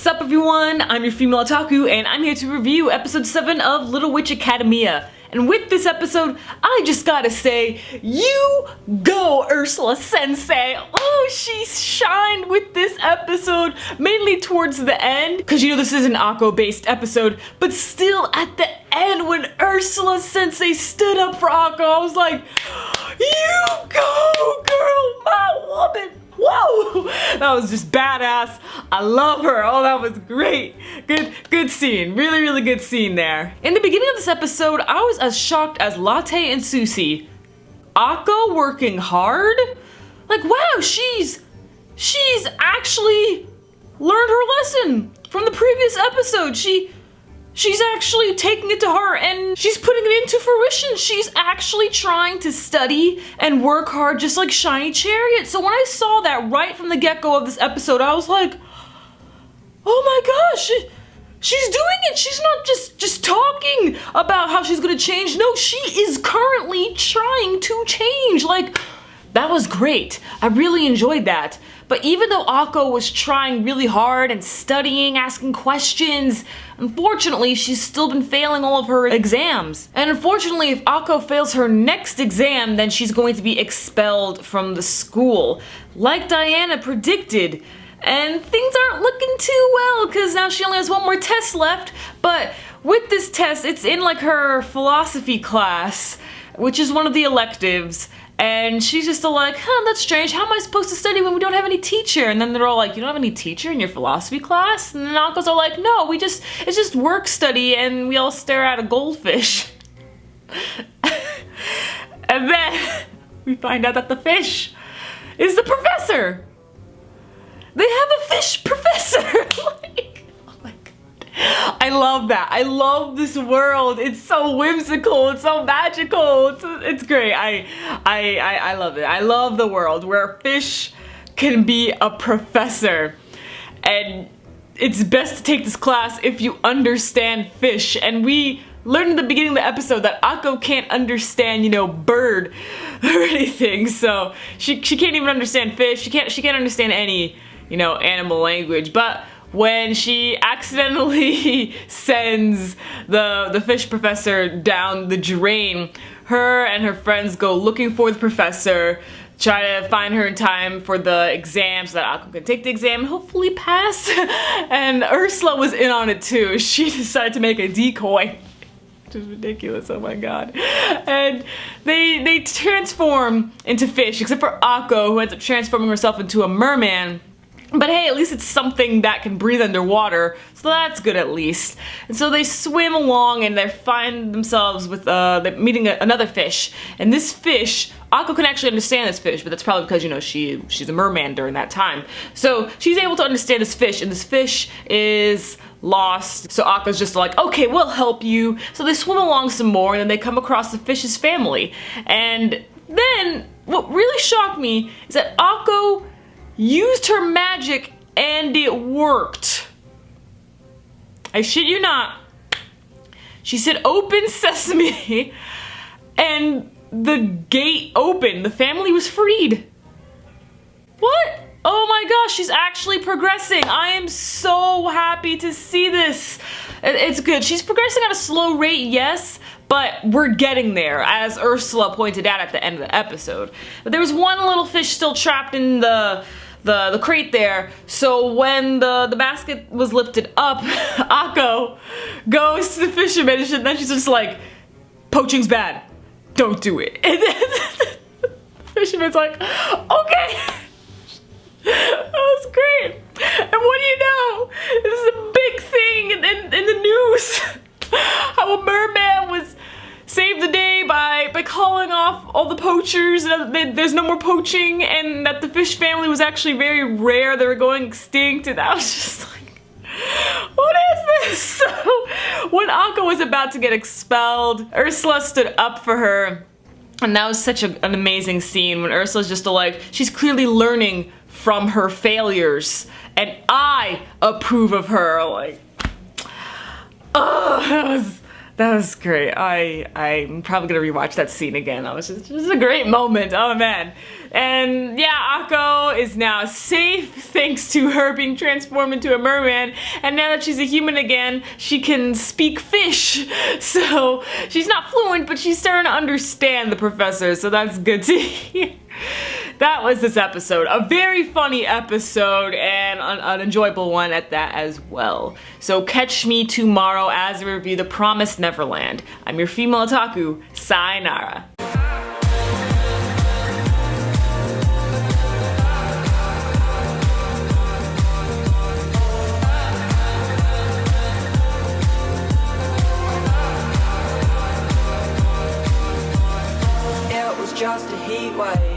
Sup everyone, I'm your female otaku, and I'm here to review episode 7 of Little Witch Academia. And with this episode, I just gotta say, you go, Ursula-sensei! Oh, she shined with this episode, mainly towards the end, because you know this is an Akko-based episode, but still at the end when Ursula-sensei stood up for Akko, I was like, you go, girl, my woman! Whoa! That was just badass. I love her. Oh, that was great. Good scene. Really good scene there. In the beginning of this episode, I was as shocked as Latte and Susie. Akko working hard? Like, wow, she's actually learned her lesson from the previous episode. She's actually taking it to heart and she's putting it into fruition. She's actually trying to study and work hard just like Shiny Chariot. So when I saw that right from the get-go of this episode, I was like, oh my gosh, she's doing it. She's not just talking about how she's gonna change. No, she is currently trying to change. Like, that was great. I really enjoyed that. But even though Akko was trying really hard and studying, asking questions, unfortunately, she's still been failing all of her exams. And unfortunately, if Akko fails her next exam, then she's going to be expelled from the school, like Diana predicted. And things aren't looking too well, because now she only has one more test left. But with this test, it's in like her philosophy class, which is one of the electives. And she's just all like, huh, that's strange. How am I supposed to study when we don't have any teacher? And then they're all like, you don't have any teacher in your philosophy class? And then Akko's all like, no, it's just work study and we all stare at a goldfish. And then we find out that the fish is the professor. They have a fish professor. Like, oh my God. I love that. I love this world. It's so whimsical. It's so magical. It's great. I love it. I love the world where a fish can be a professor. And it's best to take this class if you understand fish. And we learned in the beginning of the episode that Akko can't understand, you know, bird or anything. So she can't even understand fish. She can't understand any, you know, animal language. But when she accidentally sends the fish professor down the drain, her and her friends go looking for the professor, try to find her in time for the exam so that Akko can take the exam and hopefully pass. And Ursula was in on it too. She decided to make a decoy. Which is ridiculous, oh my God. And they transform into fish, except for Akko, who ends up transforming herself into a merman. But hey, at least it's something that can breathe underwater, so that's good at least. And so they swim along and they find themselves with, they're meeting another fish. And this fish, Akko can actually understand this fish, but that's probably because, you know, she's a merman during that time. So she's able to understand this fish, and this fish is lost. So Akko's just like, okay, we'll help you. So they swim along some more, and then they come across the fish's family. And then, what really shocked me is that Akko used her magic and it worked. I shit you not. She said, open sesame, and the gate opened. The family was freed. What? Oh my gosh, she's actually progressing. I am so happy to see this. It's good. She's progressing at a slow rate, yes, but we're getting there, as Ursula pointed out at the end of the episode. But there was one little fish still trapped in the crate there, so when the basket was lifted up, Akko goes to the fisherman and then she's just like, poaching's bad, don't do it. And then the fisherman's like, okay. That was great. And what do you know? This is a big thing in the news. How a merman was saved the day by calling off all the poachers, and there's no more poaching, and that the fish family was actually very rare. They were going extinct, and I was just like, what is this? So when Akko was about to get expelled, Ursula stood up for her, and that was such an amazing scene when Ursula's just like, she's clearly learning from her failures, and I approve of her. Like, oh, that was great. I'm probably gonna rewatch that scene again. That was just a great moment. Oh man. And yeah, Akko is now safe thanks to her being transformed into a merman. And now that she's a human again, she can speak fish. So she's not fluent, but she's starting to understand the professor. So that's good to hear. That was this episode. A very funny episode and an enjoyable one at that as well. So catch me tomorrow as I review The Promised Neverland. I'm your female otaku. Sayonara. Just a heat wave.